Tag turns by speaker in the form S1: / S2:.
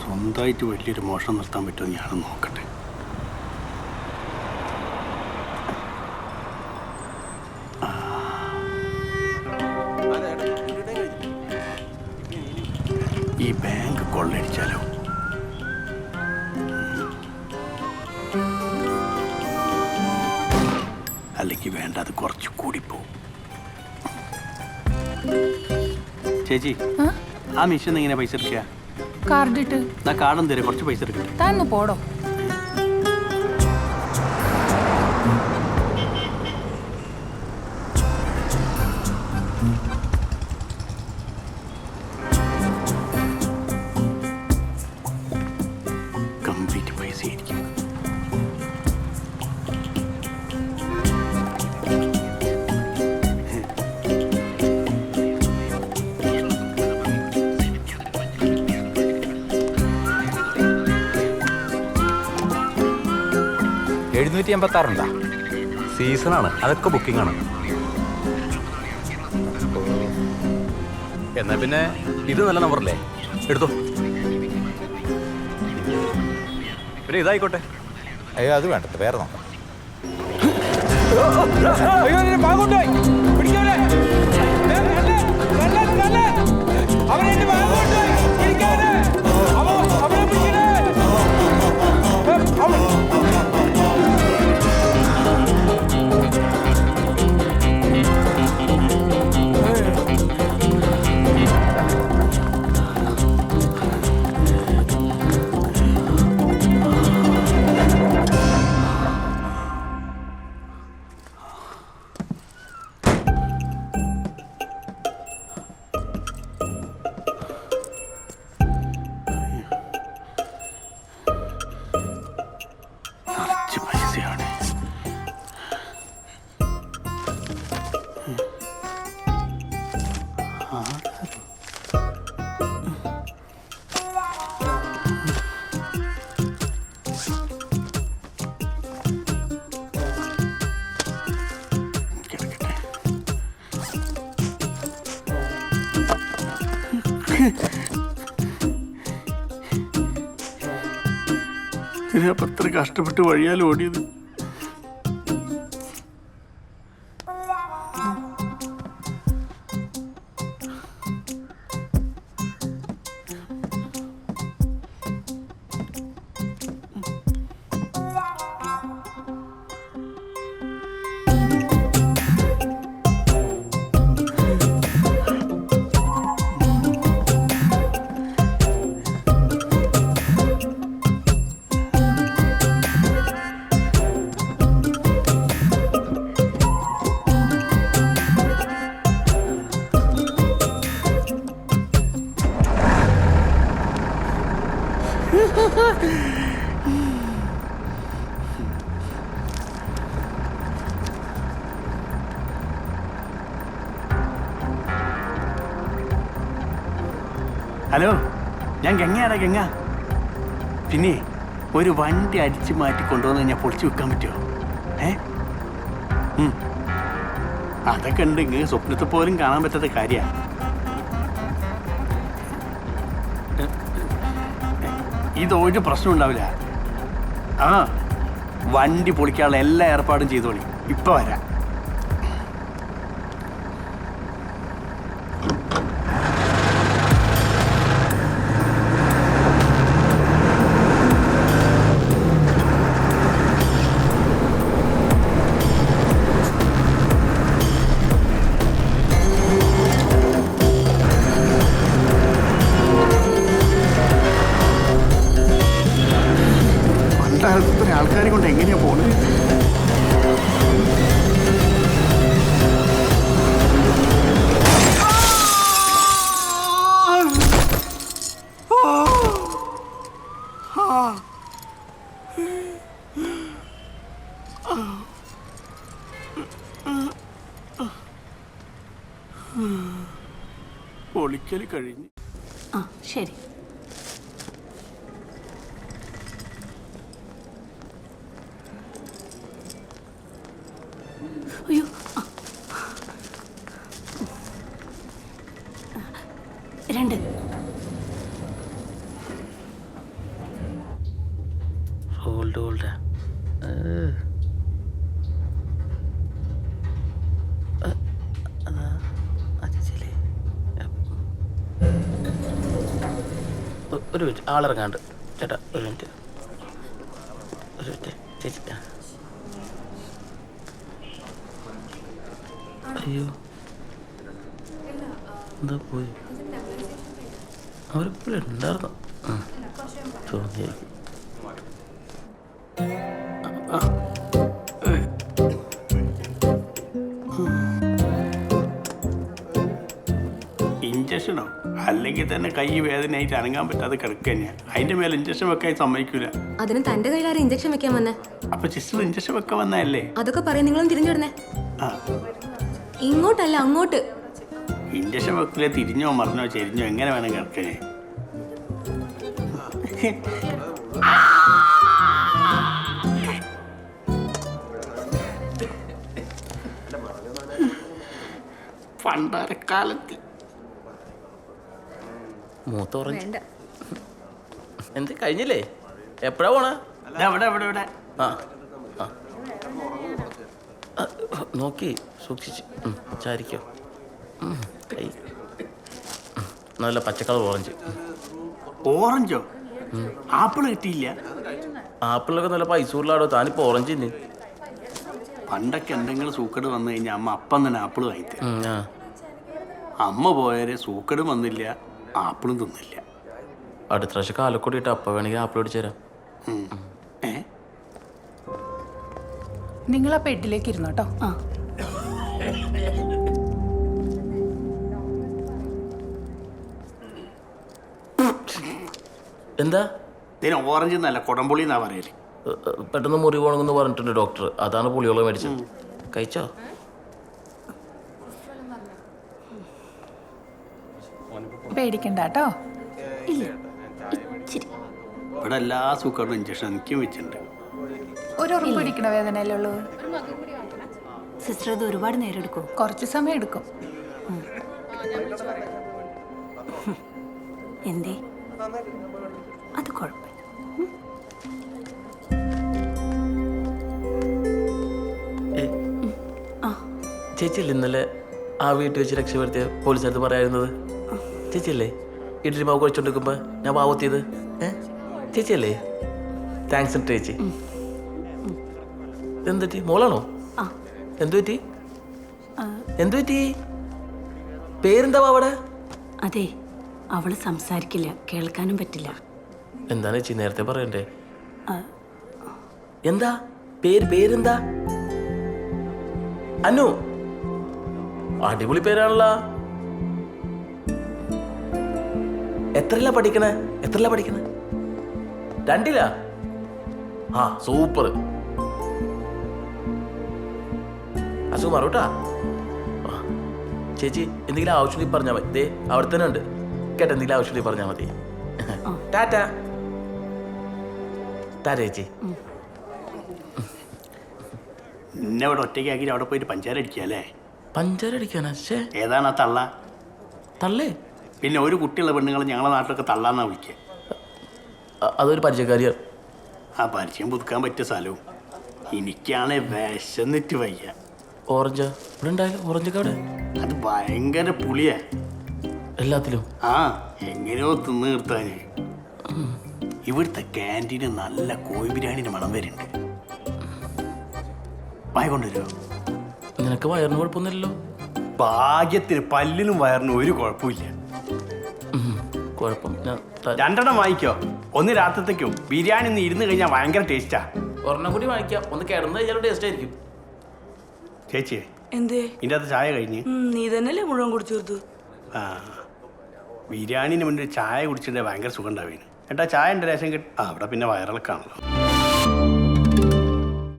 S1: സ്വന്തമായിട്ട് വലിയൊരു മോഷണം നിർത്താൻ പറ്റുമോ ഞാനും നോക്കട്ടെ. ഈ ബാങ്ക് കൊള്ളയടിച്ചാലോ? അല്ലെങ്കിൽ വേണ്ട, അത് കുറച്ച് കൂടിപ്പോവും. ചേച്ചി, ആ മിഷൻ എങ്ങനെ പൈസ എടുക്കുക?
S2: കാർഡ് ഇട്ട്.
S1: കാർഡും തരാം, കുറച്ച് പൈസ എടുക്കട്ടെ.
S2: താന്ന് പോടോ.
S1: കംപ്ലീറ്റ് പൈസ ആയിരിക്കും.
S3: $786 സീസണാണ്, അതൊക്കെ ബുക്കിംഗ് ആണ്. എന്നാ പിന്നെ ഇത് നല്ല നമ്പറല്ലേ, എടുത്തോ. പിന്നെ ഇതായിക്കോട്ടെ.
S4: അയ്യോ അത് വേണ്ട, വേറെ നോക്കാം.
S1: ഇതിനപ്പം ഇത്ര കഷ്ടപ്പെട്ട് വഴിയാൽ ഓടിയത്. ഹലോ, ഞാൻ ഗംഗയാണ്. ഗംഗ, പിന്നെ ഒരു വണ്ടി അടിച്ചു മാറ്റി കൊണ്ടുവന്ന് കഴിഞ്ഞാൽ പൊളിച്ചു വെക്കാൻ പറ്റുമോ? അതൊക്കെ ഉണ്ട്. ഇങ്ങനെ സ്വപ്നത്തിൽ പോലും കാണാൻ പറ്റാത്ത കാര്യമാണ്. ഇതൊരു പ്രശ്നം ഉണ്ടാവില്ല. ആ, വണ്ടി പൊളിക്കാനുള്ള എല്ലാ ഏർപ്പാടും ചെയ്തോളി. ഇപ്പം വരാം. ഇത്ര ആൾക്കാരെ കൊണ്ട് എങ്ങനെയാ പോകുന്നത്? പൊളിക്കൽ കഴിഞ്ഞു.
S2: ശരി. അയ്യോ, രണ്ട്
S5: ഓൾഡാ ഒരു മിനിറ്റ് ആളിറങ്ങാണ്ട് ചേട്ടാ ഒരു മിനിറ്റ് ചേച്ചി അയ്യോ എന്താ പോയി അവരിപ്പോഴും ഉണ്ടായിരുന്നു തോന്നിയായിരിക്കും
S1: ഇഞ്ചക്ഷനോ അല്ലെങ്കിൽ തന്നെ കൈ വേദനയായിട്ട് അനങ്ങാൻ പറ്റാതെ കിടക്കുക തന്നെയാണ്. അതിന്റെ മേലെ ഇഞ്ചക്ഷൻ വെക്കാൻ സമ്മതിക്കൂല.
S6: അതിന് തന്റെ കയ്യിലാരും ഇഞ്ചക്ഷൻ വെക്കാൻ വന്നേ?
S1: അപ്പൊ സിസ്റ്റർ ഇഞ്ചക്ഷൻ വെക്കാൻ വന്നതല്ലേ?
S6: അതൊക്കെ പറയാം, നിങ്ങളും തിരിഞ്ഞിടണേ.
S1: ആ
S6: ഇങ്ങോട്ടല്ല അങ്ങോട്ട്.
S1: ഇഞ്ചക്ഷൻ വെക്കില്ല, തിരിഞ്ഞോ മറിഞ്ഞോ ചെരിഞ്ഞോ എങ്ങനെ വേണം കിടക്കേ. പണ്ടാരക്കാലത്ത്
S5: മൂത്ത ഓറഞ്ച് എന്ത് കഴിഞ്ഞില്ലേ? എപ്പോഴാ പോണ? ആ ആ നോക്കി സൂക്ഷിച്ച് ചാരിക്കോ. കൈ നല്ല പച്ചക്കളർ ഓറഞ്ച്.
S1: ഓറഞ്ചോ? ആപ്പിൾ കിട്ടിയില്ല?
S5: ആപ്പിളിലൊക്കെ നല്ല പൈസ ഉള്ളാടോ. താനിപ്പോ ഓറഞ്ച് തന്നെ.
S1: പണ്ടൊക്കെ എന്തെങ്കിലും സൂക്കേട് വന്നു കഴിഞ്ഞാൽ അമ്മ അപ്പം തന്നെ ആപ്പിൾ വാങ്ങിത്തരും. അമ്മ പോയാല് സൂക്കേട് വന്നില്ല, ആപ്പിളും തിന്നില്ല.
S5: അടുത്ത പ്രാവശ്യം കാലക്കൂടി ഇട്ട് അപ്പം വേണമെങ്കിൽ ആപ്പിൾ അടിച്ചു തരാം.
S2: നിങ്ങൾ ആ പെട്ടിലേക്ക് ഇരുന്നോ കേട്ടോ. ആ
S5: എന്താ
S1: ഇതിന് ഓറഞ്ച് എന്നല്ല കൊടംപുളി എന്നാ പറയല്.
S5: പെട്ടെന്ന് മുറി പോകണമെന്ന് പറഞ്ഞിട്ടുണ്ട് ഡോക്ടർ. അതാണ് പുളിയോളം മേടിച്ചത്. കഴിച്ചോ?
S2: പേടിക്കണ്ട കേട്ടോ.
S1: ഇവിടെ എല്ലാ സൂക്കേടും ഇഞ്ചക്ഷൻ എനിക്കും വെച്ചിട്ടുണ്ട്.
S2: ഒരു ഉറപ്പ് പിടിക്കണ വേദനയല്ലേ ഉള്ളൂ.
S6: സിസ്റ്റർ, അത് ഒരുപാട് നേരം എടുക്കും.
S2: കുറച്ച് സമയം എടുക്കും.
S6: എന്തേ? അത് കുഴപ്പമില്ല.
S5: ചേച്ചിയല്ലേ ഇന്നലെ ആ വീട്ടിൽ വെച്ച് രക്ഷപ്പെടുത്തിയ പോലീസുകാരത്ത് പറയായിരുന്നത്? ചേച്ചിയല്ലേ ഇഡ്ഡലി മാവ് കഴിച്ചോണ്ടിരിക്കുമ്പോ ഞാൻ പാവത്തിയത്? ചേച്ചിയല്ലേ? താങ്ക്സ് ഉണ്ട് ചേച്ചി. എന്തുപറ്റി? മോളാണോ? എന്തുപറ്റി? എന്തുപറ്റി? പേരെന്താ അവിടെ?
S6: അതെ, അവള് സംസാരിക്കില്ല, കേൾക്കാനും പറ്റില്ല.
S5: എന്താണ് ചേച്ചി നേരത്തെ പറയണ്ടേ? എന്താ പേരെന്താ? അനു. അടിപൊളി പേരാണല്ലോ. എത്രല്ല പഠിക്കണേ? 2ലാ? ആ സൂപ്പർ. അസുഖമാറൂട്ടാ. ചേച്ചി എന്തെങ്കിലും ആവശ്യമുണ്ടെങ്കിൽ പറഞ്ഞാൽ മതി. ദേ അവിടെ തന്നെ ഉണ്ട് കേട്ടോ. എന്തെങ്കിലും ആവശ്യമുണ്ടെങ്കിൽ പറഞ്ഞാൽ മതി. ടാറ്റാ. ചേച്ചി
S1: എന്നെ ഇവിടെ ഒറ്റയ്ക്കാക്കി അവിടെ പോയിട്ട് പഞ്ചാര അടിക്കല്ലേ?
S5: പഞ്ചാര അടിക്കാനാ?
S1: ഏതാണ് ആ തള്ള?
S5: തള്ളേ?
S1: പിന്നെ ഒരു കുട്ടിയുള്ള പെണ്ണുങ്ങൾ ഞങ്ങളെ നാട്ടിലൊക്കെ തള്ളാന്നാ വിളിക്കുക.
S5: അതൊരു പരിചയക്കാരിയാണ്.
S1: ആ പരിചയം പുതുക്കാൻ പറ്റിയ സ്ഥലവും. എനിക്കാണെ വിശന്നിട്ട് വയ്യ.
S5: ഓറഞ്ച് ഇവിടെ ഉണ്ടായാലും ഓറഞ്ചൊക്കെ അവിടെ
S1: അത് ഭയങ്കര പുളിയാ
S5: എല്ലാത്തിലും.
S1: ആ എങ്ങനെയോ തിന്ന് നിർത്താന്. ഇവിടുത്തെ ക്യാൻറ്റീന് നല്ല കോഴി ബിരിയാണിന്റെ മണം വരുന്നുണ്ട്. വായ കൊണ്ടുവരുമോ?
S5: നിനക്ക് വയറിന് കുഴപ്പമൊന്നുമില്ലല്ലോ?
S1: ഭാഗ്യത്തിന് പല്ലിനും വയറിനും ഒരു കുഴപ്പമില്ല.
S5: കുഴപ്പം
S1: 2 വാങ്ങിക്കോ. ഒന്ന് രാത്രിത്തേക്കും. ബിരിയാണി ഒന്ന് ഇരുന്ന് കഴിഞ്ഞാൽ ഭയങ്കര ടേസ്റ്റാ.
S5: ഒരെണ്ണം കൂടി വാങ്ങിക്കാം. ഒന്ന് കിടന്ന് കഴിഞ്ഞാൽ ടേസ്റ്റ് ആയിരിക്കും.
S1: ചേച്ചി
S7: എന്തേ?
S1: ഇതിൻ്റെ അകത്ത് ചായ കഴിഞ്ഞ്
S7: നീ തന്നെയല്ലേ മുഴുവൻ കുടിച്ചു തീർത്തു?
S1: ആ ബിരിയാണിന് മുന്നിൽ ചായ കുടിച്ചിട്ടുണ്ടെങ്കിൽ ഭയങ്കര സുഖം ഉണ്ടാവേന്. ഏട്ടാ ചായ ഉണ്ട് രേഷൻ കിട്ടും. അവിടെ പിന്നെ വയറിളക്കാണല്ലോ.